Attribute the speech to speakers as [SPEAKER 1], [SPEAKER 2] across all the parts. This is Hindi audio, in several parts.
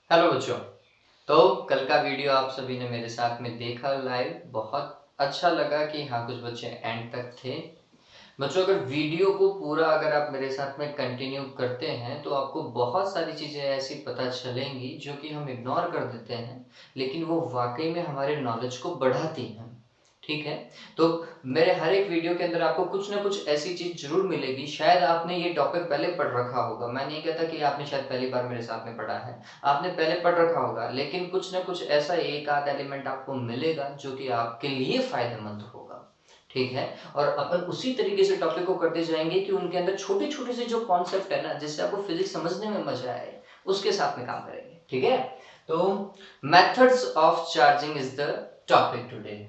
[SPEAKER 1] हेलो बच्चों। तो कल का वीडियो आप सभी ने मेरे साथ में देखा लाइव, बहुत अच्छा लगा कि हाँ कुछ बच्चे एंड तक थे। बच्चों, अगर वीडियो को पूरा अगर आप मेरे साथ में कंटिन्यू करते हैं तो आपको बहुत सारी चीज़ें ऐसी पता चलेंगी जो कि हम इग्नोर कर देते हैं, लेकिन वो वाकई में हमारे नॉलेज को बढ़ाती हैं। ठीक है, तो मेरे हर एक वीडियो के अंदर आपको कुछ ना कुछ ऐसी चीज जरूर मिलेगी। शायद आपने ये टॉपिक पहले पढ़ रखा होगा, मैं नहीं कहता कि आपने शायद पहली बार मेरे साथ में पढ़ा है, आपने पहले पढ़ रखा होगा, लेकिन कुछ ना कुछ ऐसा एक आध एलिमेंट आपको मिलेगा जो कि आपके लिए फायदेमंद होगा। ठीक है, और अपन उसी तरीके से टॉपिक को करते जाएंगे कि उनके अंदर छोटे छोटे से जो कॉन्सेप्ट है ना, जिससे आपको फिजिक्स समझने में मजा आए, उसके साथ में काम करेंगे। ठीक है, तो methods of charging is the topic today.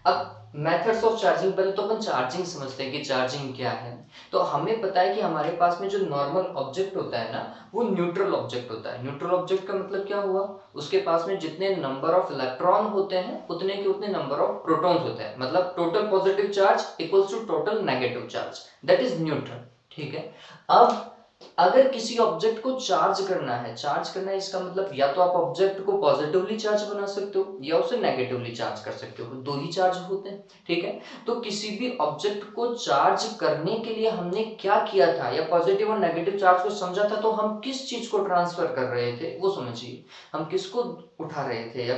[SPEAKER 1] अब मेथड्स ऑफ चार्जिंग, पहले तो अपन चार्जिंग समझते हैं कि चार्जिंग क्या है। तो हमें पता है कि हमारे पास में जो नॉर्मल ऑब्जेक्ट होता है ना, वो न्यूट्रल ऑब्जेक्ट होता है। न्यूट्रल ऑब्जेक्ट का मतलब क्या हुआ, उसके पास में जितने नंबर ऑफ इलेक्ट्रॉन होते हैं उतने के उतने नंबर ऑफ प्रोटॉन्स होते हैं, मतलब total positive charge equals to total negative charge, that is neutral. ठीक है, अब अगर किसी ऑब्जेक्ट को चार्ज करना है, चार्ज करना है इसका मतलब या तो आप ऑब्जेक्ट को पॉजिटिवली चार्ज बना सकते हो या उसे नेगेटिवली चार्ज कर सकते हो, दो ही चार्ज होते हैं। ठीक है, तो किसी भी ऑब्जेक्ट को चार्ज करने के लिए हमने क्या किया था, या पॉजिटिव और नेगेटिव चार्ज को समझा था, तो हम किस चीज को ट्रांसफर कर रहे थे वो समझिए। हम किसको उठा रहे थे, या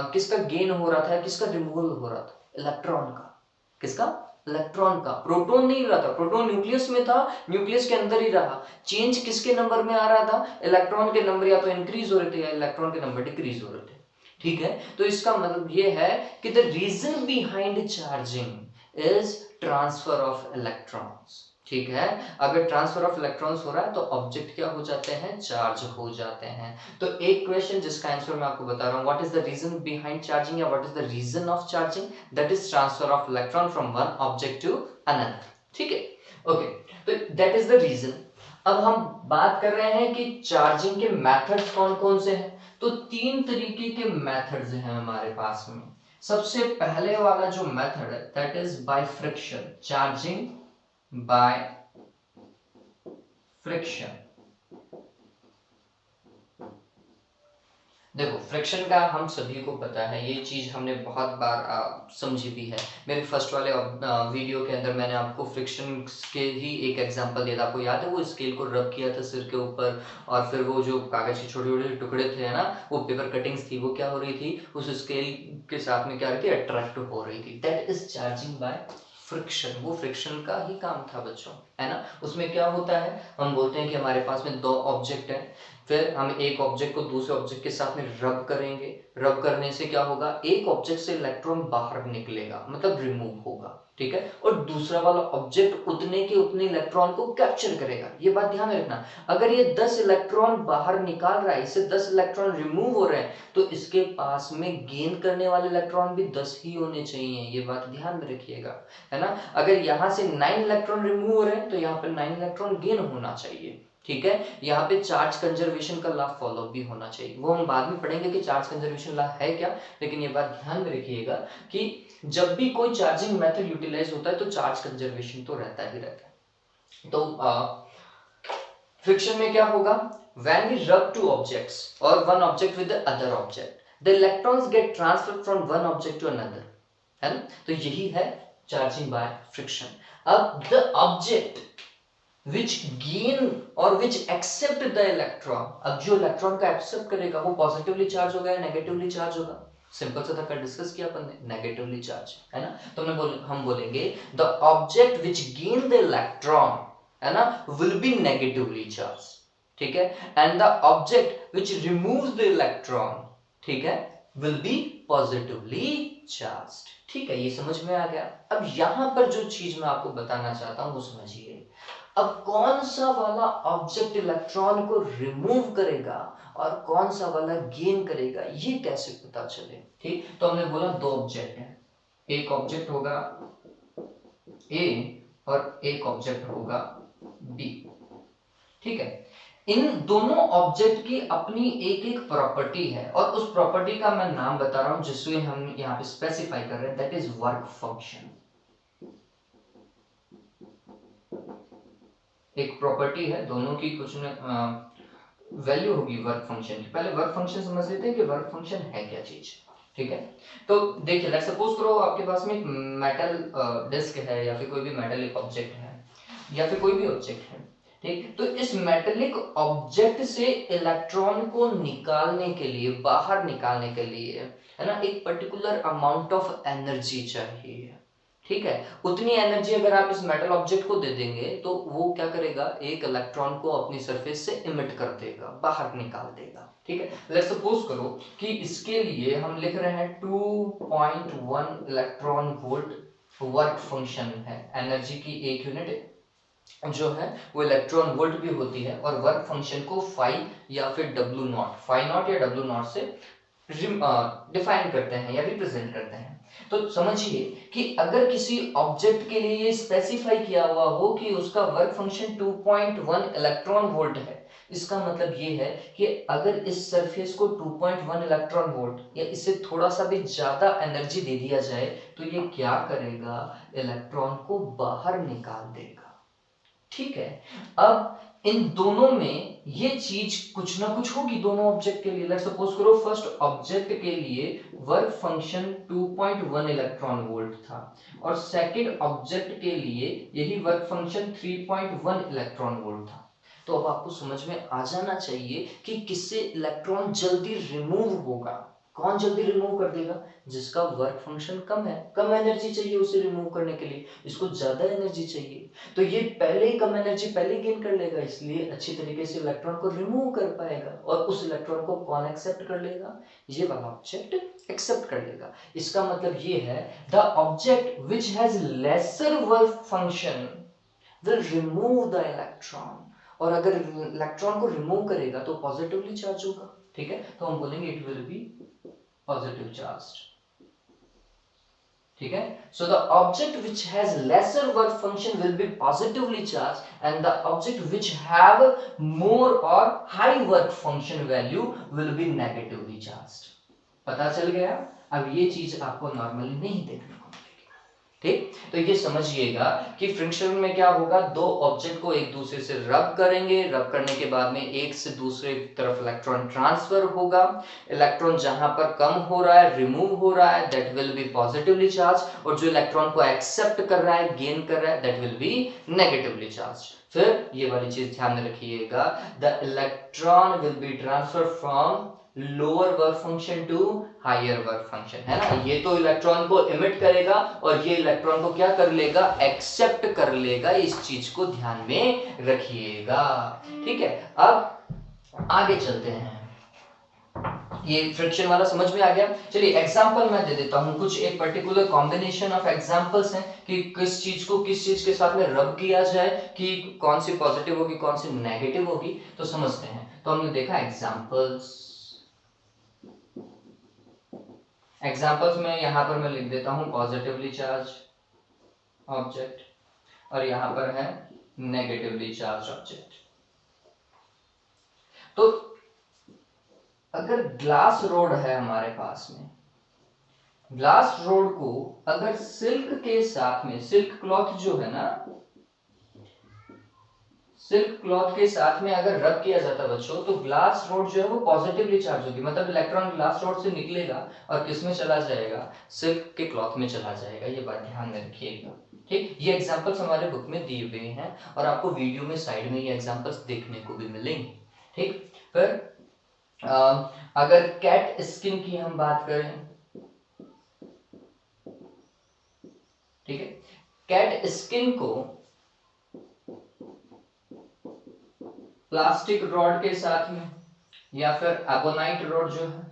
[SPEAKER 1] किसका गेन हो रहा था या किसका रिमूवल हो रहा था, इलेक्ट्रॉन का। किसका, इलेक्ट्रॉन का। प्रोटॉन नहीं रहा था, प्रोटॉन न्यूक्लियस में था, न्यूक्लियस के अंदर ही रहा। चेंज किसके नंबर में आ रहा था, इलेक्ट्रॉन के नंबर या तो इंक्रीज हो रहे थे या इलेक्ट्रॉन के नंबर डिक्रीज हो रहे थे। ठीक है, तो इसका मतलब ये है कि the reason behind charging is transfer of electrons. ठीक है, अगर ट्रांसफर ऑफ इलेक्ट्रॉन्स हो रहा है तो ऑब्जेक्ट क्या हो जाते हैं, चार्ज हो जाते हैं। तो एक क्वेश्चन जिसका आंसर मैं आपको बता रहा हूं, what is the reason behind charging या what is the reason of charging, that is transfer of electron from one object to another. ठीक है, ओके, तो दैट इज द रीजन। अब हम बात कर रहे हैं कि चार्जिंग के मेथड्स कौन कौन से हैं। तो तीन तरीके के मेथड्स हैं हमारे पास में। सबसे पहले वाला जो मेथड है that is by friction, charging by friction. देखो, फ्रिक्शन का हम सभी को पता है, ये चीज हमने बहुत बार समझी भी है। मेरे फर्स्ट वाले वीडियो के अंदर मैंने आपको फ्रिक्शन के ही एक एग्जांपल दिया था, आपको याद है, वो स्केल को रब किया था सिर के ऊपर, और फिर वो जो कागज के छोटे छोटे टुकड़े थे ना, वो पेपर कटिंग्स थी, वो क्या हो रही थी, उस स्केल के साथ में क्या रही थी, अट्रैक्ट हो रही थी। That is charging by friction. वो फ्रिक्शन का ही काम था बच्चों, है ना। उसमें क्या होता है, हम बोलते हैं कि हमारे पास में दो ऑब्जेक्ट है, फिर हम एक ऑब्जेक्ट को दूसरे ऑब्जेक्ट के साथ में रब करेंगे। रब करने से क्या होगा, एक ऑब्जेक्ट से इलेक्ट्रॉन बाहर निकलेगा, मतलब रिमूव होगा। ठीक है, और दूसरा वाला ऑब्जेक्ट उतने के उतने इलेक्ट्रॉन को कैप्चर करेगा। ये बात ध्यान में रखना, अगर ये 10 इलेक्ट्रॉन बाहर निकाल रहा है, इससे 10 इलेक्ट्रॉन रिमूव हो रहे हैं, तो इसके पास में गेन करने वाले इलेक्ट्रॉन भी 10 ही होने चाहिए। ये बात ध्यान में रखिएगा, है ना। अगर यहाँ से 9 इलेक्ट्रॉन रिमूव हो रहे हैं तो यहाँ पर 9 इलेक्ट्रॉन गेन होना चाहिए। ठीक है, यहाँ पे चार्ज कंजर्वेशन का लॉ फॉलो भी होना चाहिए, वो हम बाद में पढ़ेंगे कि चार्ज कंजर्वेशन लॉ है क्या, लेकिन ये बात ध्यान में रखिएगा कि जब भी कोई चार्जिंग मेथड यूटिलाइज होता है तो चार्ज कंजर्वेशन तो रहता ही रहता है। तो फ्रिक्शन में क्या होगा, when we rub two objects or one object with the other object, the electrons get transferred from one object to another, है ना। तो यही है चार्जिंग बाय फ्रिक्शन। अब the object which gain or which accept the electron, अब जो इलेक्ट्रॉन का एक्सेप्ट करेगा वो पॉजिटिवली चार्ज होगा या नेगेटिवली चार्ज होगा। सिंपल सा था, डिस्कस किया अपन ने, नेगेटिवली चार्ज, है ना। तो हम बोलेंगे the object which gain the electron, है ना, will be negatively charged। ठीक है, and the object which removes the electron, ठीक है, will be positively charged। ठीक है, ये समझ में आ गया। अब यहां पर जो चीज मैं आपको बताना चाहता हूं वो समझिए। अब कौन सा वाला ऑब्जेक्ट इलेक्ट्रॉन को रिमूव करेगा और कौन सा वाला गेन करेगा, ये कैसे पता चले। ठीक, तो हमने बोला दो ऑब्जेक्ट हैं, एक ऑब्जेक्ट होगा ए और एक ऑब्जेक्ट होगा बी। ठीक है, इन दोनों ऑब्जेक्ट की अपनी एक एक प्रॉपर्टी है, और उस प्रॉपर्टी का मैं नाम बता रहा हूं जिससे हम यहां पे स्पेसिफाई कर रहे हैं, दैट इज वर्क फंक्शन। एक प्रॉपर्टी है दोनों की, कुछ न वैल्यू होगी वर्क फंक्शन की। पहले वर्क फंक्शन समझ लेते हैं कि वर्क फंक्शन है क्या चीज। ठीक है, तो देखिए लेट्स सपोज करो आपके पास में एक मेटल डिस्क है या फिर कोई भी मेटेलिक ऑब्जेक्ट है या फिर कोई भी ऑब्जेक्ट है। ठीक, तो इस मेटेलिक ऑब्जेक्ट से इलेक्ट्रॉन को निकालने के लिए, बाहर निकालने के लिए, है ना, एक पर्टिकुलर अमाउंट ऑफ एनर्जी चाहिए। ठीक है, उतनी एनर्जी अगर आप इस मेटल ऑब्जेक्ट को दे देंगे तो वो क्या करेगा, एक इलेक्ट्रॉन को अपनी सरफेस से इमिट कर देगा, बाहर निकाल देगा। ठीक है, लेट्स सपोज करो कि इसके लिए हम लिख रहे हैं 2.1 इलेक्ट्रॉन वोल्ट वर्क फंक्शन है। एनर्जी की एक यूनिट जो है वो इलेक्ट्रॉन वोल्ट भी होती है, और वर्क फंक्शन को फाई या फिर डब्ल्यू नॉट, फाई नॉट या डब्ल्यू नॉट से डिफाइन करते हैं या रिप्रेजेंट करते हैं। तो समझिए कि अगर किसी ऑब्जेक्ट के लिए ये स्पेसिफाई किया हुआ हो कि उसका वर्क फंक्शन 2.1 इलेक्ट्रॉन वोल्ट है, इसका मतलब ये है कि अगर इस सरफेस को 2.1 इलेक्ट्रॉन वोल्ट या इससे थोड़ा सा भी ज्यादा एनर्जी दे दिया जाए तो ये क्या करेगा, इलेक्ट्रॉन को बाहर निकाल देगा। ठीक है, अब इन दोनों में ये चीज कुछ ना कुछ होगी दोनों ऑब्जेक्ट के लिए। लेट्स सपोज करो फर्स्ट ऑब्जेक्ट के लिए वर्क फंक्शन 2.1 इलेक्ट्रॉन वोल्ट था और सेकंड ऑब्जेक्ट के लिए यही वर्क फंक्शन 3.1 इलेक्ट्रॉन वोल्ट था। तो अब आपको समझ में आ जाना चाहिए कि किससे इलेक्ट्रॉन जल्दी रिमूव होगा। कौन जल्दी रिमूव कर देगा, जिसका वर्क फंक्शन कम है, कम एनर्जी चाहिए उसे रिमूव करने के लिए, इसको ज्यादा एनर्जी चाहिए। तो ये पहले ही कम एनर्जी पहले गेन कर लेगा, इसलिए अच्छी तरीके से इलेक्ट्रॉन को रिमूव कर पाएगा। और उस इलेक्ट्रॉन को कौन एक्सेप्ट कर लेगा, ये वाला ऑब्जेक्ट एक्सेप्ट कर लेगा। इसका मतलब ये है the object which has lesser work function will remove the electron. और अगर इलेक्ट्रॉन को रिमूव करेगा तो पॉजिटिवली चार्ज होगा। ठीक है, तो हम बोलेंगे it will be positive charge. ठीक है, so the object which has lesser work function will be positively charged and the object which have more or high work function value will be negatively charged। पता चल गया। अब ये चीज आपको नॉर्मली नहीं देखने को मिलेगी। ठीक, तो ये समझिएगा कि फ्रिक्शन में क्या होगा, दो ऑब्जेक्ट को एक दूसरे से रब करेंगे, रब करने के बाद में एक से दूसरे तरफ इलेक्ट्रॉन ट्रांसफर होगा। इलेक्ट्रॉन जहां पर कम हो रहा है, रिमूव हो रहा है, that will B positively charge, और जो इलेक्ट्रॉन को एक्सेप्ट कर रहा है, गेन कर रहा है, that will be negatively charge. फिर ये वाली चीज ध्यान में रखिएगा, the electron will be transfer from lower work function to higher work function, है ना। ये तो इलेक्ट्रॉन को इमिट करेगा और ये इलेक्ट्रॉन को क्या कर लेगा, एक्सेप्ट कर लेगा। इस चीज को ध्यान में रखिएगा। ठीक है, अब आगे चलते हैं। ये फ्रिक्शन वाला समझ में आ गया। चलिए एग्जांपल मैं दे देता हूं कुछ, एक पर्टिकुलर कॉम्बिनेशन ऑफ एग्जांपल्स हैं कि किस चीज को किस चीज के साथ में रब किया जाए कि कौन सी पॉजिटिव होगी कौन सी नेगेटिव होगी। तो समझते हैं। तो हमने देखा एग्जांपल्स, एग्जांपल्स में यहां पर मैं लिख देता हूं पॉजिटिवली चार्ज ऑब्जेक्ट और यहां पर है नेगेटिवली चार्ज ऑब्जेक्ट। तो अगर ग्लास रोड है हमारे पास में, ग्लास रोड को अगर सिल्क के साथ में, सिल्क क्लॉथ जो है ना, सिल्क क्लॉथ के साथ में अगर रब किया जाता बच्चों, तो ग्लास रोड जो है वो पॉजिटिवली चार्ज होगी। मतलब इलेक्ट्रॉन ग्लास रोड से निकलेगा और किस में चला जाएगा, सिल्क के क्लॉथ में चला जाएगा। ये बात ध्यान में रखिएगा। ठीक, ये एग्जांपल्स हमारे बुक में दिए हुए हैं और आपको वीडियो में साइड में ये एग्जांपल्स देखने को भी मिलेंगे। ठीक, फिर अगर कैट स्किन की हम बात करें, ठीक है, कैट स्किन को प्लास्टिक रॉड के साथ में या फिर एबोनाइट रॉड जो है,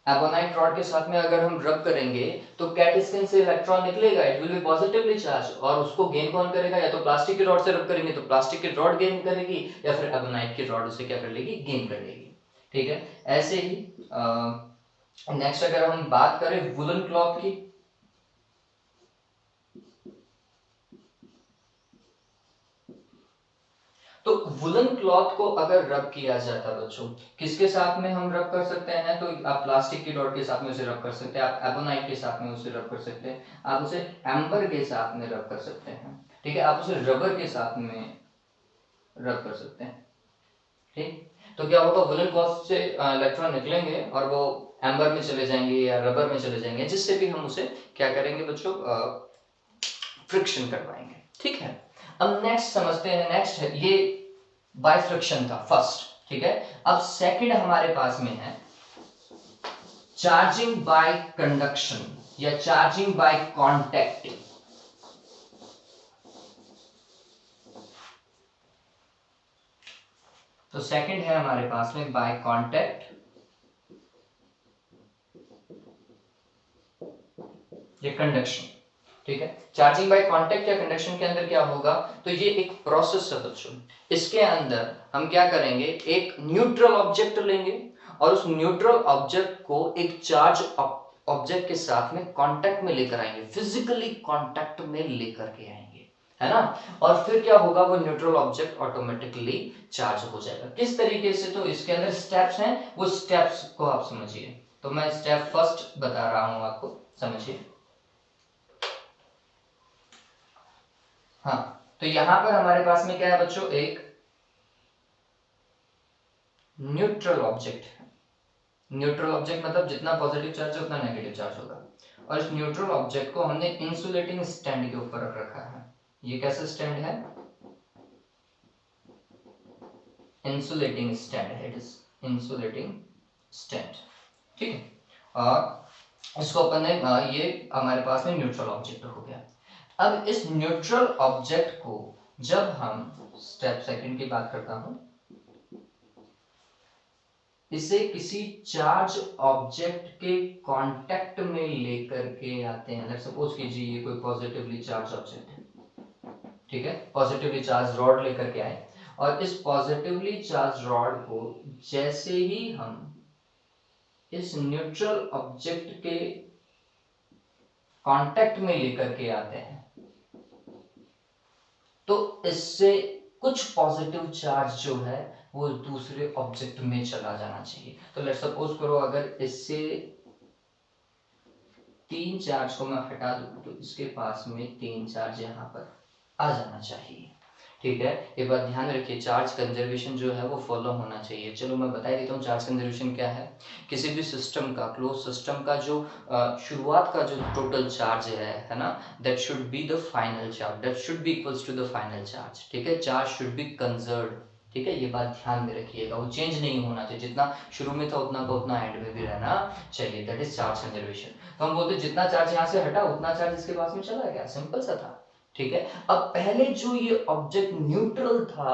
[SPEAKER 1] एबोनाइट रॉड के साथ में अगर हम रब करेंगे तो कैट स्किन से इलेक्ट्रॉन निकलेगा, it will be positively charge, और उसको गेन कौन करेगा, या तो प्लास्टिक की रॉड से रब करेंगे तो प्लास्टिक की रॉड गेन करेगी या फिर एबोनाइट की रॉड उसे क्या कर लेगी, गेन कर लेगी। ठीक है, ऐसे ही नेक्स्ट अगर हम बात करें वुलन क्लॉथ की, तो वुलन क्लॉथ को अगर रब किया जाता बच्चों, किसके साथ में हम रब कर सकते हैं, तो आप प्लास्टिक की रॉड के साथ में उसे रब कर सकते हैं, आप एबोनाइट के साथ में उसे रब कर सकते हैं, आप उसे एम्बर के साथ में रब कर सकते हैं। ठीक है, आप उसे रबर के साथ में रब कर सकते हैं। ठीक, तो क्या होगा, वुलन क्लॉथ से इलेक्ट्रॉन निकलेंगे और वो एम्बर में चले जाएंगे या रबर में चले जाएंगे, जिससे भी हम उसे क्या करेंगे बच्चों, फ्रिक्शन करवाएंगे। ठीक है, अब नेक्स्ट समझते हैं। नेक्स्ट है ये बाय फ्रिक्शन था फर्स्ट, ठीक है। अब सेकंड हमारे पास में है चार्जिंग बाय कंडक्शन या चार्जिंग बाय कांटेक्ट। तो सेकंड है हमारे पास में बाय कांटेक्ट या कंडक्शन। ठीक है, चार्जिंग बाय कांटेक्ट या कंडक्शन के अंदर क्या होगा, तो ये एक प्रोसेस है बच्चों। इसके अंदर हम क्या करेंगे, एक न्यूट्रल ऑब्जेक्ट लेंगे और उस न्यूट्रल ऑब्जेक्ट को एक चार्ज ऑब्जेक्ट के साथ में कांटेक्ट में लेकर आएंगे, फिजिकली कांटेक्ट में लेकर के आएंगे, है ना। और फिर क्या होगा, वो न्यूट्रल ऑब्जेक्ट ऑटोमेटिकली चार्ज हो जाएगा। किस तरीके से, तो इसके अंदर स्टेप्स हैं, वो स्टेप्स को आप समझिए। तो मैं स्टेप फर्स्ट बता रहा हूं आपको, समझिए। हाँ, तो यहां पर हमारे पास में क्या है बच्चों, एक न्यूट्रल ऑब्जेक्ट है। न्यूट्रल ऑब्जेक्ट मतलब जितना पॉजिटिव चार्ज है उतना नेगेटिव चार्ज होगा। और इस न्यूट्रल ऑब्जेक्ट को हमने इंसुलेटिंग स्टैंड के ऊपर रख रखा है। ये कैसा स्टैंड है, इंसुलेटिंग स्टैंड है, इट इज इंसुलेटिंग स्टैंड। ठीक है, और इसको अपन ने ये हमारे पास में न्यूट्रल ऑब्जेक्ट हो गया। अब इस न्यूट्रल ऑब्जेक्ट को जब हम, स्टेप सेकंड की बात करता हूं, इसे किसी चार्ज ऑब्जेक्ट के कांटेक्ट में लेकर के आते हैं। सपोज कीजिए ये कोई पॉजिटिवली चार्ज ऑब्जेक्ट है, ठीक है, पॉजिटिवली चार्ज रॉड लेकर के आए, और इस पॉजिटिवली चार्ज रॉड को जैसे ही हम इस न्यूट्रल ऑब्जेक्ट के कांटेक्ट में लेकर के आते हैं, तो इससे कुछ पॉजिटिव चार्ज जो है वो दूसरे ऑब्जेक्ट में चला जाना चाहिए। तो लेट्स सपोज करो, अगर इससे 3 चार्ज को मैं हटा दूं तो इसके पास में 3 चार्ज यहाँ पर आ जाना चाहिए। ठीक है, ये बात ध्यान रखिए, चार्ज कंजर्वेशन जो है वो फॉलो होना चाहिए। चलो मैं बता देता हूँ चार्ज कंजर्वेशन क्या है। किसी भी सिस्टम का, क्लोज सिस्टम का जो शुरुआत का जो टोटल चार्ज है ना, that should be the final charge, that should be equals to the final charge. ठीक है, चार्ज शुड बी कंजर्व्ड। ठीक है, ये बात ध्यान में रखिएगा, वो चेंज नहीं होना चाहिए, जितना शुरू में था उतना का उतना एंड में भी रहना चाहिए, दैट इज चार्ज कंजर्वेशन। तो हम बोलते जितना चार्ज यहाँ से हटा उतना चार्ज इसके पास में चला गया, सिंपल सा था। ठीक है, अब पहले जो ये ऑब्जेक्ट न्यूट्रल था,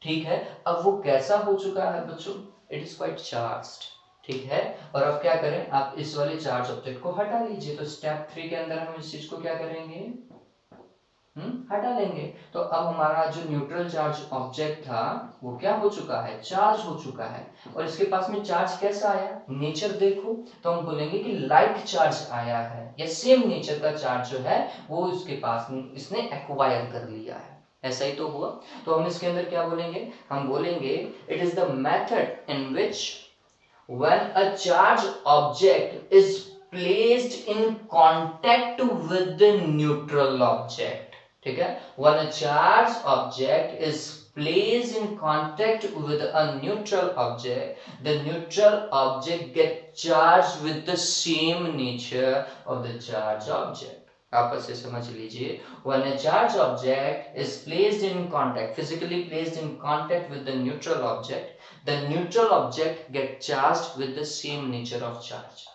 [SPEAKER 1] ठीक है, अब वो कैसा हो चुका है बच्चों, इट इज क्वाइट चार्ज्ड। ठीक है, और अब क्या करें, आप इस वाले चार्ज ऑब्जेक्ट को हटा लीजिए। तो स्टेप 3 के अंदर हम इस चीज को क्या करेंगे, हटा लेंगे। तो अब हमारा जो न्यूट्रल चार्ज ऑब्जेक्ट था वो क्या हो चुका है, चार्ज हो चुका है। और इसके पास में चार्ज कैसा आया, नेचर देखो, तो हम बोलेंगे कि लाइट चार्ज आया है, या सेम नेचर का चार्ज जो है वो इसके पास इसने एक्वायर कर लिया है। ऐसा ही तो हुआ। तो हम इसके अंदर क्या बोलेंगे, हम बोलेंगे it is the method in which when a charged object is placed in contact with the neutral object. ठीक है, when a charged object is placed in contact with a neutral object, the neutral object gets charged with the same nature of the charged object. आपस से समझ लीजिए, when a charged object is placed in contact, physically placed in contact with the neutral object, the neutral object get charged with the same nature of charge.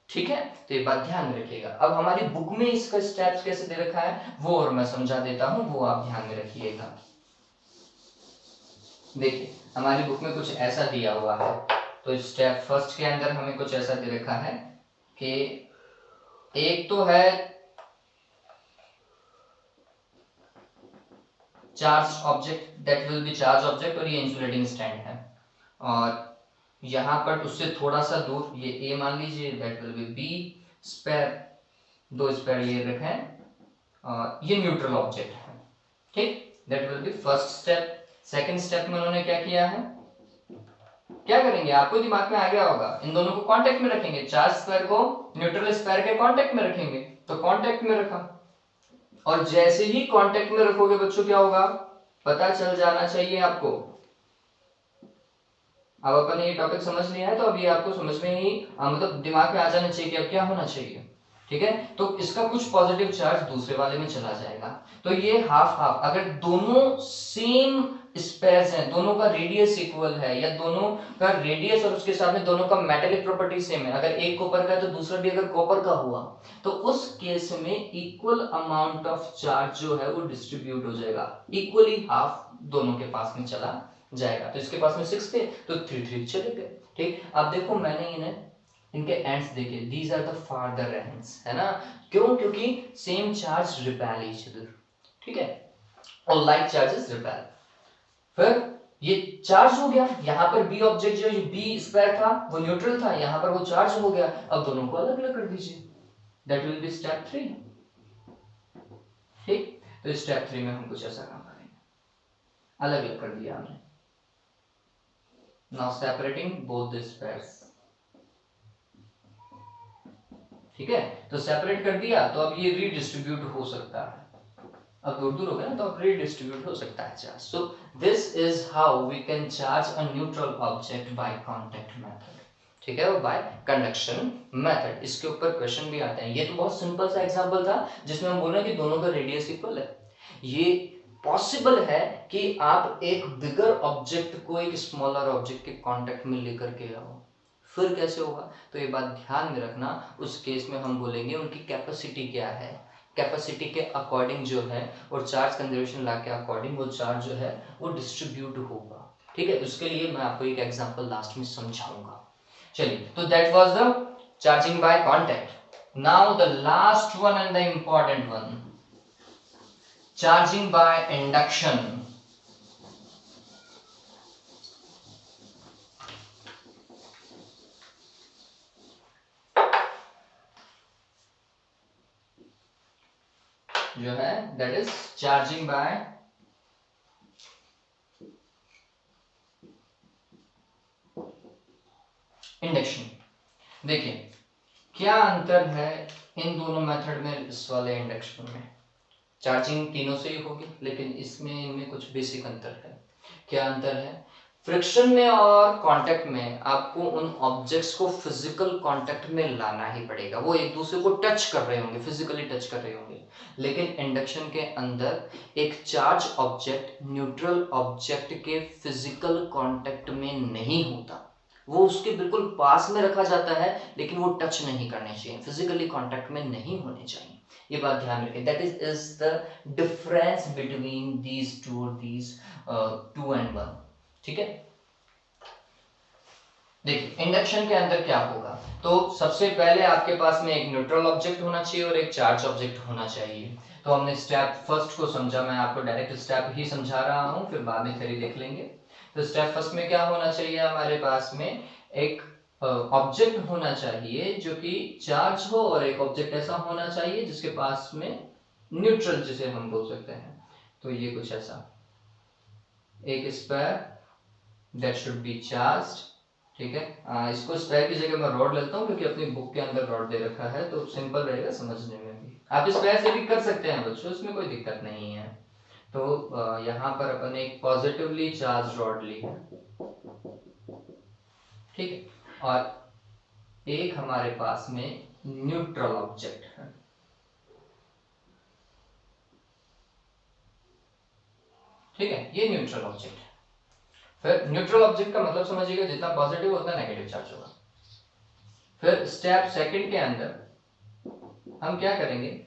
[SPEAKER 1] ठीक है, तो ये बात ध्यान रखिएगा। अब हमारी बुक में इसका स्टेप्स कैसे दे रखा है वो और मैं समझा देता हूं, वो आप ध्यान में रखिएगा। देखिए हमारी बुक में कुछ ऐसा दिया हुआ है। तो स्टेप फर्स्ट के अंदर हमें कुछ ऐसा दे रखा है कि एक तो है charge object, that will B charge object, और ये इंसुलेटिंग स्टैंड है। और यहाँ पर उससे थोड़ा सा दूर ये ए मान लीजिए, that will be B sphere, 2 sphere ये रखे और ये न्यूट्रल ऑब्जेक्ट है। ठीक, that will be first step. Second step में उन्होंने क्या किया है, क्या करेंगे आपको दिमाग में आ गया होगा, इन दोनों को कांटेक्ट में रखेंगे, चार्ज स्पेयर को न्यूट्रल स्पेयर के कांटेक्ट में रखेंगे। तो कांटेक्ट में रखा, और जैसे ही कांटेक्ट में रखोगे बच्चों क्या होगा, पता चल जाना चाहिए आपको। अब अपन ये टॉपिक समझ लिया है तो अब ये आपको समझ में ही मतलब दिमाग में आ जाना चाहिए कि अब क्या होना चाहिए। ठीक है, तो इसका कुछ पॉजिटिव चार्ज दूसरे वाले में चला जाएगा। तो ये हाफ हाफ, अगर दोनों सेम स्पेयर्स हैं, दोनों का रेडियस इक्वल है या दोनों का रेडियस और उसके साथ में दोनों का मेटेलिक प्रॉपर्टी सेम है, अगर एक कॉपर का है तो दूसरा भी अगर कॉपर का हुआ, तो उस केस में इक्वल अमाउंट ऑफ चार्ज जो है वो डिस्ट्रीब्यूट हो जाएगा, इक्वली हाफ दोनों के पास में चला जाएगा। तो इसके पास में 6 थे तो 3 3 चले गए। ठीक, अब देखो मैंने इन्हें इनके एंड्स देखे, these are the farther ends, है ना, क्यों, क्योंकि same charge repel each other. ठीक है, और लाइक चार्जेस रिपेल। फिर ये चार्ज हो गया, यहाँ पर बी ऑब्जेक्ट जो बी स्क्वायर था वो न्यूट्रल था, यहाँ पर वो चार्ज हो गया। अब दोनों को अलग अलग कर दीजिए, दैट विल बी स्टेप 3। ठीक, तो स्टेप 3 में हम कुछ ऐसा काम करेंगे, अलग अलग कर दिया हमने। Now separating both the pairs। ठीक है, तो सेपरेट कर दिया तो अब ये रीडिस्ट्रीब्यूट हो सकता है, अब दूर दूर हो गया ना तो अब रीडिस्ट्रीब्यूट हो सकता है charge. So this is how we can charge a neutral object by contact method. ठीक है, वो बाय कंडक्शन मेथड। इसके ऊपर क्वेश्चन भी आते हैं। ये तो बहुत सिंपल सा एग्जांपल था जिसमें हम बोल रहे हैं कि दोनों का रेडियस इक्वल है। ये पॉसिबल है कि आप एक बिगर ऑब्जेक्ट को एक स्मॉलर ऑब्जेक्ट के कांटेक्ट में लेकर के आओ, फिर कैसे होगा, तो ये बात ध्यान में रखना। उस केस में हम बोलेंगे उनकी कैपेसिटी क्या है, कैपेसिटी के अकॉर्डिंग जो है और चार्ज कंजर्वेशन लॉ के अकॉर्डिंग वो चार्ज जो है वो डिस्ट्रीब्यूट होगा। ठीक है, उसके लिए मैं आपको एक एग्जांपल लास्ट में समझाऊंगा। चलिए, तो that was the charging by contact. Now the last one and the important one, charging by induction. जो है that is charging by induction. देखिए क्या अंतर है इन दोनों मेथड में, इस वाले इंडक्शन में चार्जिंग तीनों से ही होगी लेकिन इसमें इनमें कुछ बेसिक अंतर है। क्या अंतर है, फ्रिक्शन में और कांटेक्ट में आपको उन ऑब्जेक्ट्स को फिजिकल कांटेक्ट में लाना ही पड़ेगा, वो एक दूसरे को टच कर रहे होंगे, फिजिकली टच कर रहे होंगे। लेकिन इंडक्शन के अंदर एक चार्ज ऑब्जेक्ट न्यूट्रल ऑब्जेक्ट के फिजिकल कांटेक्ट में नहीं होता, वो उसके बिल्कुल पास में रखा जाता है लेकिन वो टच नहीं करने चाहिए, फिजिकली कांटेक्ट में नहीं होने चाहिए। ये बात ध्यान रखें, that is the difference between these two and one. ठीक है, देखिए इंडक्शन के अंदर क्या होगा, तो सबसे पहले आपके पास में एक न्यूट्रल ऑब्जेक्ट होना चाहिए और एक चार्ज ऑब्जेक्ट होना चाहिए। तो हमने स्टेप फर्स्ट को समझा, मैं आपको डायरेक्ट स्टेप ही समझा रहा हूं, फिर बाद में थ्योरी देख लेंगे। तो स्टेप फर्स्ट में क्या होना चाहिए, हमारे पास में एक ऑब्जेक्ट होना चाहिए जो कि चार्ज हो और एक ऑब्जेक्ट ऐसा होना चाहिए जिसके पास में न्यूट्रल, जिसे हम बोल सकते हैं। तो ये कुछ ऐसा एक sphere that should B charged. ठीक है, इसको स्फीयर की जगह मैं रॉड लेता हूँ क्योंकि अपनी बुक के अंदर रॉड दे रखा है तो सिंपल रहेगा समझने में भी। आप स्फीयर से भी कर सकते हैं बच्चों, इसमें कोई दिक्कत नहीं है। तो यहाँ पर अपन एक पॉजिटिवली चार्ज रॉड ली है, ठीक है, और एक हमारे पास में न्यूट्रल ऑब्जेक्ट है। ठीक है, ये न्यूट्रल ऑब्जेक्ट है। फिर न्यूट्रल ऑब्जेक्ट का मतलब समझिएगा, जितना पॉजिटिव उतना नेगेटिव चार्ज होगा। फिर स्टेप सेकंड के अंदर हम क्या करेंगे,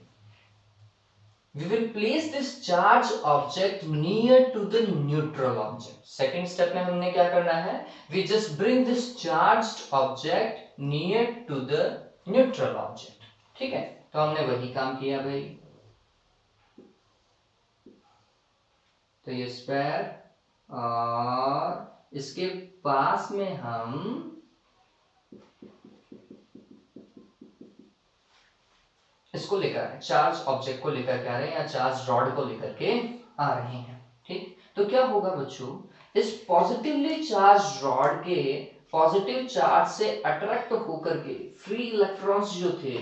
[SPEAKER 1] we will place this charge object near to the neutral object। second step में हमने क्या करना है, we just bring this charged object near to the neutral object। ठीक है, तो हमने वही काम किया भाई। तो ये स्फीयर और इसके पास में हम इसको लेकर चार्ज ऑब्जेक्ट को लेकर के आ रहे हैं या चार्ज रॉड को लेकर के आ रहे हैं। ठीक, तो क्या होगा बच्चों, इस पॉजिटिवली चार्ज रॉड के पॉजिटिव चार्ज से अट्रैक्ट होकर के फ्री इलेक्ट्रॉन्स जो थे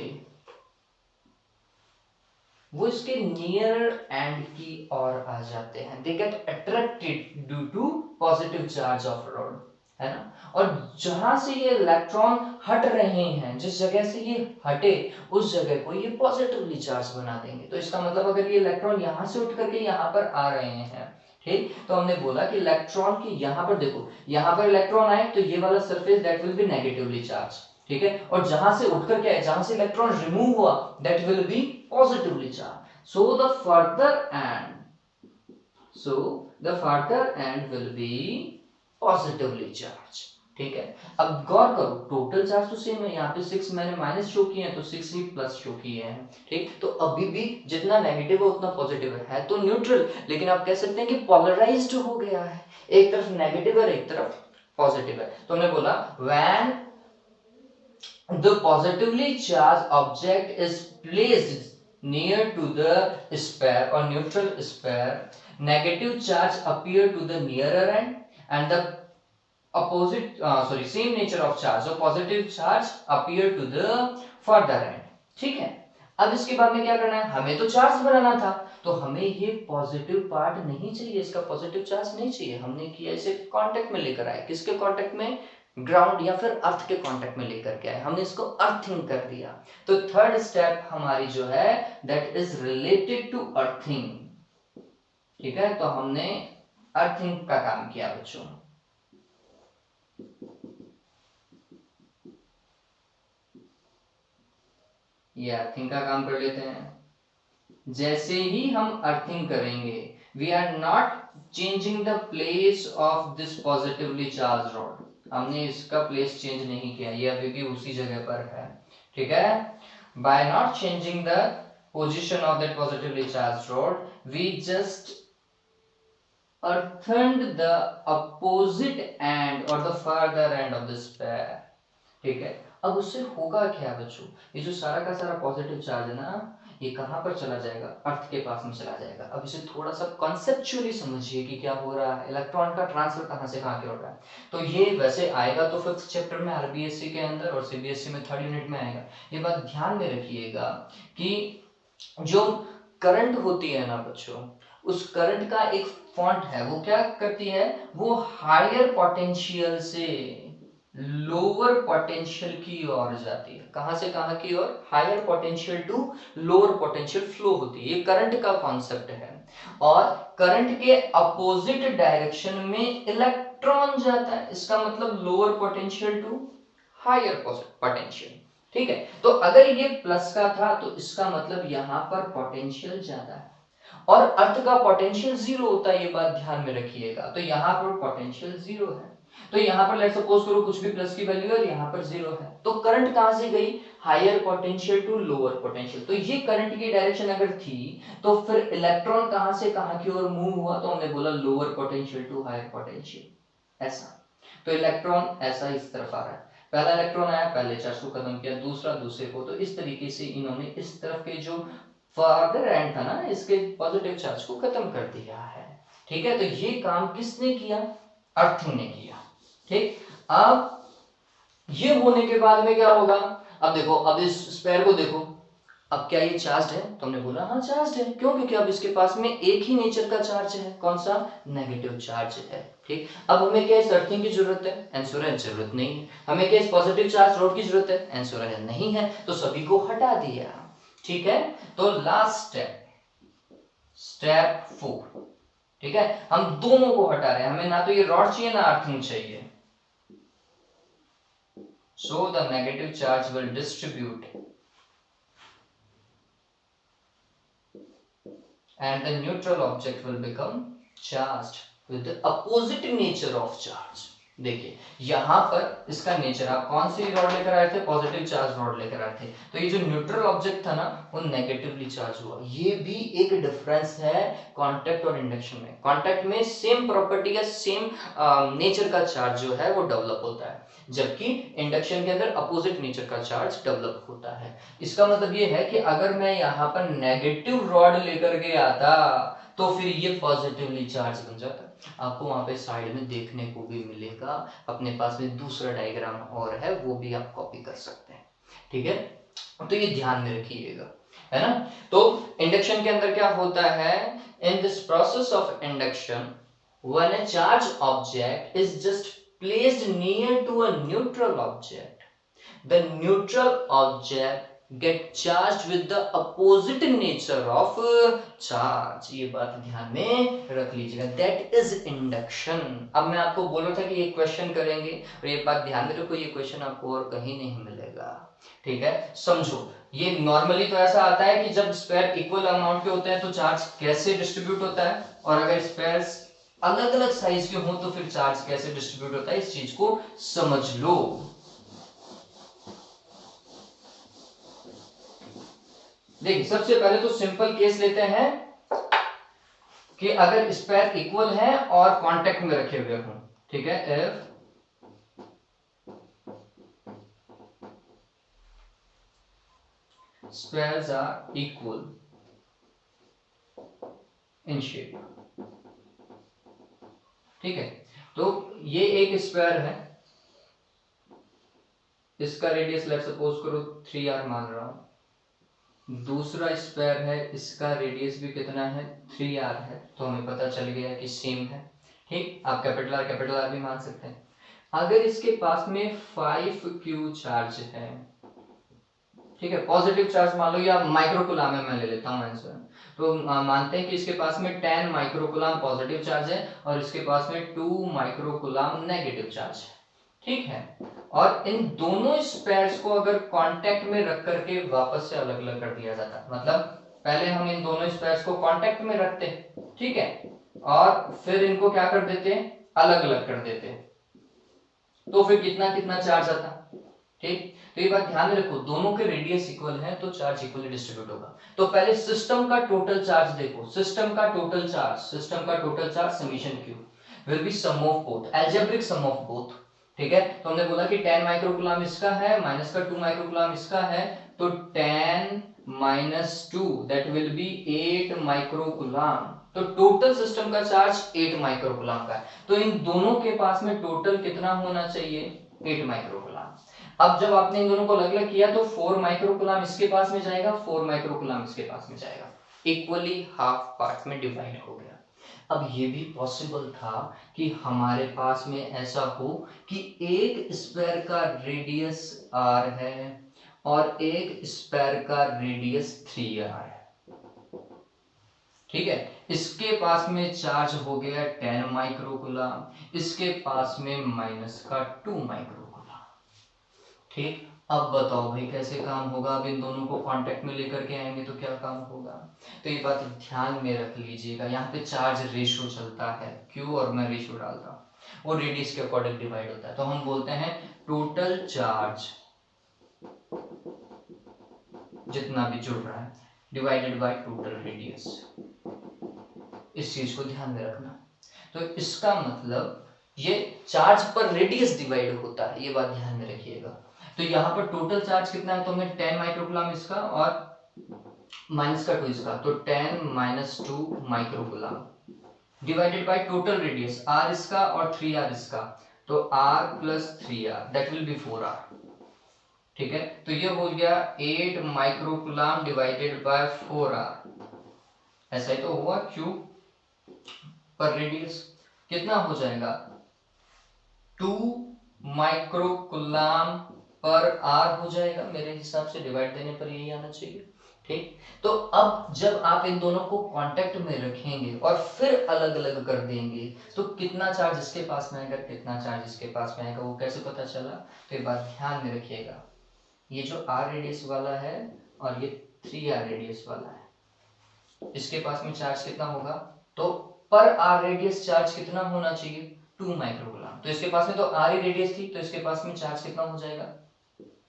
[SPEAKER 1] वो इसके नियर एंड की ओर आ जाते हैं, they get attracted due to positive charge of rod, है ना। और जहां से ये इलेक्ट्रॉन हट रहे हैं, जिस जगह से ये हटे उस जगह को ये पॉजिटिवली चार्ज बना देंगे। तो इसका मतलब अगर ये इलेक्ट्रॉन यहां से उठ करके यहाँ पर आ रहे हैं, ठीक, तो हमने बोला कि इलेक्ट्रॉन की यहाँ पर देखो, यहाँ पर इलेक्ट्रॉन आए तो ये वाला surface that will be negatively charge, ठीक है, और जहां से उठकर क्या है, जहां से इलेक्ट्रॉन रिमूव हुआ that will B positively charge. So the further and will be positively charge, ठीक है। अब गौर करो, टोटल चार्ज तो सेम है, यहाँ पे 6 मैंने माइनस शो किए हैं तो 6 ही प्लस शो किए हैं, ठीक। तो अभी भी जितना नेगेटिव है उतना पॉजिटिव है तो न्यूट्रल, लेकिन आप कह सकते हैं कि पोलराइज्ड हो गया है, एक तरफ नेगेटिव है एक तरफ पॉजिटिव है। तो हमने बोला when the positively charged object is placed near to the sphere or neutral sphere, negative charge appear to the nearer end and the same nature of charge, so positive charge appear to the further end, ठीक है। अब इसके बाद में क्या करना है, हमें तो चार्ज बनाना था, तो हमें ये पॉजिटिव पार्ट नहीं चाहिए, इसका पॉजिटिव चार्ज नहीं चाहिए, हमने किया इसे कांटेक्ट में लेकर आए, किसके कांटेक्ट में, ग्राउंड या फिर अर्थ के कांटेक्ट में लेकर के आए, हमने इसको अर्थिंग कर दिया। तो थर्ड स्टेप हमारी जो है that is related to earthing, ठीक है। तो हमने अर्थिंग का काम किया बच्चों। ये अर्थिंग का काम कर लेते हैं। जैसे ही हम अर्थिंग करेंगे, we are not changing the place of this positively charge rod, हमने इसका प्लेस चेंज नहीं किया, ये अभी भी उसी जगह पर है, ठीक है। By not changing the position of that positively charge rod, we just earthened the opposite end or the further end of the sphere, ठीक है। अब उससे होगा क्या बच्चों, ये जो सारा का सारा पॉजिटिव चार्ज है ना, ये कहां पर चला जाएगा, अर्थ के पास में चला जाएगा। अब इसे थोड़ा सा कॉन्सेप्चुअली समझिए कि क्या हो रहा है, इलेक्ट्रॉन का ट्रांसफर कहां से कहां हो रहा है। तो ये वैसे आएगा तो 5th चैप्टर में आरबीएससी के अंदर और सीबीएसई में 3rd यूनिट में आएगा। ये बात ध्यान में रखिएगा कि जो करंट होती है ना बच्चों, उस करंट का एक फॉन्ट है, वो क्या करती है, वो हायर पोटेंशियल से लोअर पोटेंशियल की ओर जाती है। कहां से कहां की ओर, higher potential to lower potential flow होती है, ये करंट का कॉन्सेप्ट है। और करंट के अपोजिट डायरेक्शन में इलेक्ट्रॉन जाता है, इसका मतलब lower potential to higher potential, ठीक है। तो अगर ये प्लस का था तो इसका मतलब यहां पर पोटेंशियल ज्यादा है, और अर्थ का पोटेंशियल जीरो होता है, ये बात ध्यान में रखिएगा। तो यहाँ पर पोटेंशियल जीरो है, तो यहाँ पर लेट सपोज करो कुछ भी प्लस की वैल्यू है और यहाँ पर जीरो है, तो करंट कहां से गई, higher potential to lower potential. तो ये करंट की डायरेक्शन अगर थी तो फिर इलेक्ट्रॉन कहां से कहां की ओर मूव हुआ, तो हमने बोला lower potential to higher potential, ऐसा। तो इलेक्ट्रॉन ऐसा इस तरफ आ रहा है, पहला इलेक्ट्रॉन आया, पहले चार्ज को खत्म किया, दूसरा दूसरे को, तो इस तरीके से इन्होंने इस तरफ के जो फर्दर एंड था ना, इसके पॉजिटिव चार्ज को खत्म कर दिया है, ठीक है। तो ये काम किसने किया, अर्थिंग ने किया, ठीक। अब ये होने के बाद में क्या होगा, अब देखो, अब इस स्फीयर को देखो, अब क्या ये चार्ज है, तो हमने बोला हाँ चार्ज है, क्यों, क्योंकि अब इसके पास में एक ही नेचर का चार्ज है, कौन सा, नेगेटिव चार्ज है, ठीक। अब हमें क्या इस अर्थिंग की जरूरत है, आंसर है जरूरत नहीं है। हमें क्या इस पॉजिटिव चार्ज रॉड की जरूरत है, आंसर है नहीं है, तो सभी को हटा दिया, ठीक है। तो लास्ट स्टेप 4, ठीक है, हम दोनों को हटा रहे हैं, हमें ना तो ये रॉड चाहिए ना अर्थिंग चाहिए। So the negative charge will distribute and the neutral object will become charged with the opposite nature of charge। देखिए यहां पर इसका नेचर, आप कौन सी रॉड लेकर आए थे, पॉजिटिव चार्ज रॉड लेकर आए थे, तो ये जो न्यूट्रल ऑब्जेक्ट था ना वो नेगेटिवली चार्ज हुआ। ये भी एक डिफरेंस है कांटेक्ट और इंडक्शन में। कांटेक्ट में सेम प्रॉपर्टी या सेम नेचर का चार्ज जो है वो डेवलप होता है, जबकि इंडक्शन के अंदर अपोजिट नेचर का चार्ज डेवलप होता है। इसका मतलब ये है कि अगर मैं यहाँ पर नेगेटिव रॉड लेकर के आता तो फिर ये पॉजिटिवली चार्ज बन जाता। आपको वहां पे साइड में देखने को भी मिलेगा, अपने पास में दूसरा डायग्राम और है, वो भी आप कॉपी कर सकते हैं, ठीक है। तो ये ध्यान में रखिएगा, है ना। तो इंडक्शन के अंदर क्या होता है, in this process of induction when a charged object is just placed near to a neutral object, the neutral object get charged with the opposite nature of charge। ये बात ध्यान में रख लीजिएगा, that is induction। अब मैं आपको बोल रहा था कि ये क्वेश्चन करेंगे, और ये बात ध्यान में रखो, ये क्वेश्चन आपको और कहीं नहीं मिलेगा, ठीक है। समझो, ये नॉर्मली तो ऐसा आता है कि जब स्पेयर इक्वल अमाउंट के होते हैं तो चार्ज कैसे डिस्ट्रीब्यूट होता है, और अगर स्पेयर्स अलग अलग साइज के हो तो फिर चार्ज कैसे डिस्ट्रीब्यूट होता है, इस चीज को समझ लो। देखिए, सबसे पहले तो सिंपल केस लेते हैं कि अगर स्पेयर इक्वल है और कांटेक्ट में रखे हुए हों, ठीक है। If spheres are equal in shape, ठीक है। तो ये एक स्पेयर है, इसका रेडियस लेट सपोज करो 3r मान रहा हूं। दूसरा स्पेयर है, इसका रेडियस भी कितना है, 3r है। तो हमें पता चल गया कि सेम है, ठीक। आप कैपिटल आर भी मान सकते हैं। अगर इसके पास में 5q चार्ज है, ठीक है, पॉजिटिव चार्ज मान लो, या माइक्रोकुलाम है, मैं ले लेता हूं आंसर। तो मानते हैं कि इसके पास में 10 माइक्रोकुलाम पॉजिटिव चार्ज है और इसके पास में 2 माइक्रोकुलाम नेगेटिव चार्ज है, ठीक है। और इन दोनों स्पेयर्स को अगर कांटेक्ट में रख करके वापस से अलग अलग कर दिया जाता, मतलब पहले हम इन दोनों स्पेयर्स को कांटेक्ट में रखते, ठीक है, और फिर इनको क्या कर देते, अलग अलग कर देते, तो फिर कितना कितना चार्ज आता, ठीक। तो ये बात ध्यान में रखो, दोनों के रेडियस इक्वल है तो चार्ज इक्वली डिस्ट्रीब्यूट होगा। तो पहले सिस्टम का टोटल चार्ज देखो, सिस्टम का total charge summation Q will be sum of both, algebraic sum of both, ठीक है। तो हमने बोला कि 10 माइक्रोकुलाम इसका है माइनस का 2 माइक्रोकुलाम इसका है, तो 10 minus 2 that will B 8 microcoulomb. तो टोटल सिस्टम का चार्ज 8 माइक्रोकुलाम का है, तो इन दोनों के पास में टोटल कितना होना चाहिए, 8 माइक्रोकुलाम। अब जब आपने इन दोनों को अलग अलग किया तो 4 माइक्रोकुलाम इसके पास में जाएगा, 4 माइक्रोकुलाम इसके पास में जाएगा, इक्वली हाफ पार्ट में डिवाइड हो गया। अब ये भी पॉसिबल था कि हमारे पास में ऐसा हो कि एक स्पेयर का रेडियस r है और एक स्पेयर का रेडियस 3r है, ठीक है। इसके पास में चार्ज हो गया 10 माइक्रोकुलाम, इसके पास में माइनस का 2 माइक्रोकुलाम, ठीक। अब बताओ भाई कैसे काम होगा, अब इन दोनों को कांटेक्ट में लेकर के आएंगे तो क्या काम होगा। तो ये बात ध्यान में रख लीजिएगा, यहाँ पे चार्ज रेशियो चलता है, क्यू और मैं रेशियो डालता हूँ, वो रेडियस के अकॉर्डिंग डिवाइड होता है। तो हम बोलते हैं टोटल चार्ज जितना भी जुड़ रहा है डिवाइडेड बाय टोटल रेडियस, इस चीज को ध्यान में रखना। तो इसका मतलब ये चार्ज पर रेडियस डिवाइड होता है, ये बात ध्यान में रखिएगा। तो यहाँ पर टोटल चार्ज कितना है, तो हमें 10 माइक्रोकुलाम इसका और माइनस का 2 इसका, तो 10 minus 2 microcoulomb divided by total radius, r इसका और 3r इसका, तो r plus 3r that will B 4r, ठीक है। तो ये हो गया 8 माइक्रोकुलाम डिवाइडेड बाय 4r, ऐसा ही तो हुआ, q पर रेडियस कितना हो जाएगा, 2 माइक्रोकुलाम पर आर हो जाएगा, मेरे हिसाब से डिवाइड देने पर यही आना चाहिए, ठीक। तो अब जब आप इन दोनों को कांटेक्ट में रखेंगे और फिर अलग अलग कर देंगे तो कितना चार्ज इसके पास में आएगा, कितना चार्ज इसके पास में आएगा, वो कैसे पता चला। तो ये बात ध्यान में रखिएगा, ये जो आर रेडियस वाला है और ये 3r रेडियस वाला है, इसके पास में चार्ज कितना होगा, तो पर आर रेडियस चार्ज कितना होना चाहिए, 2 माइक्रोकुलाम। तो इसके पास में तो आर ही रेडियस थी, तो इसके पास में चार्ज कितना हो जाएगा,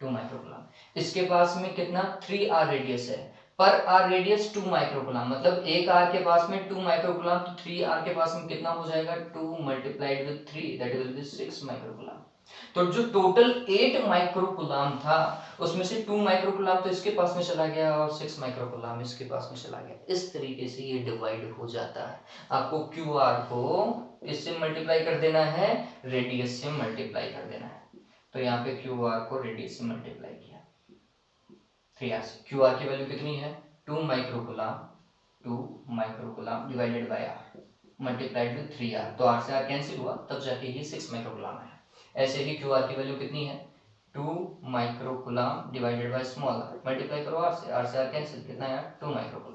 [SPEAKER 1] 2 माइक्रोकुलाम। इसके पास में कितना, 3r रेडियस है, पर आर रेडियस 2 माइक्रोकुलाम, मतलब एक आर के पास में 2 माइक्रोकुलाम, तो 3r के पास में कितना हो जाएगा, 2 multiplied with 3 that will B 6 microcoulomb. तो जो टोटल 8 माइक्रोकुलाम था उसमें से 2 माइक्रोकुलाम तो इसके पास में चला गया और 6 माइक्रोकुलाम इसके पास में चला गया। इस तरीके से ये डिवाइड हो जाता है। आपको क्यू आर को इससे मल्टीप्लाई कर देना है, रेडियस से मल्टीप्लाई कर देना है। तो यहाँ पे क्यू आर को रेडियस से मल्टीप्लाई किया, 3R से। QR की वैल्यू कितनी है 2 microcoulomb divided by R multiplied with 3R, तो R से R कैंसिल हुआ, तब जाके ये 6 माइक्रोकुलाम है। ऐसे ही QR की वैल्यू कितनी है 2 microcoulomb divided by small r, multiply करो R से R कैंसिल, कितना है 2 माइक्रोकुलाम।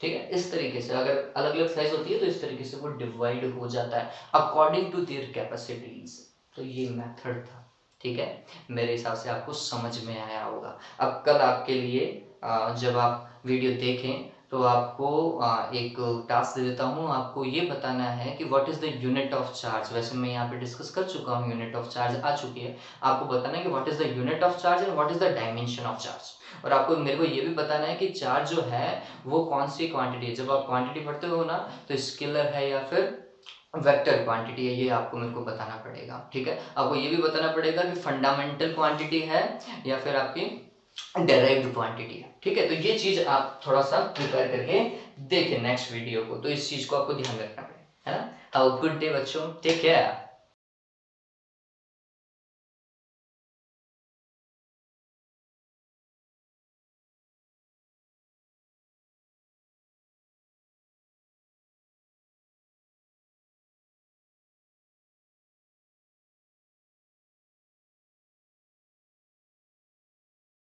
[SPEAKER 1] ठीक है, इस तरीके से अगर अलग अलग साइज होती है तो इस तरीके से वो डिवाइड हो जाता है अकॉर्डिंग टू देयर कैपेसिटीज। तो ये मेथड था। ठीक है, मेरे हिसाब से आपको समझ में आया होगा। अब कल आपके लिए जब आप वीडियो देखें तो आपको एक टास्क दे देता हूँ, आपको ये बताना है कि what is the unit of charge. वैसे मैं यहाँ पे डिस्कस कर चुका हूँ, यूनिट ऑफ चार्ज आ चुकी है। आपको बताना है कि what is the unit of charge and what is the dimension of charge. और आपको मेरे को ये भी बताना है कि चार्ज जो है वो कौन सी क्वांटिटी है। जब आप क्वांटिटी पढ़ते हो ना तो स्केलर है या फिर वेक्टर क्वांटिटी है, ये आपको मेरे को बताना पड़ेगा। ठीक है, आपको ये भी बताना पड़ेगा कि फंडामेंटल क्वांटिटी है या फिर आपकी डेराइव्ड क्वांटिटी है। ठीक है, तो ये चीज आप थोड़ा सा प्रिपेयर करके देखें नेक्स्ट वीडियो को, तो इस चीज को आपको ध्यान रखना पड़ेगा, है ना। हैव अ गुड डे बच्चों, टेक केयर।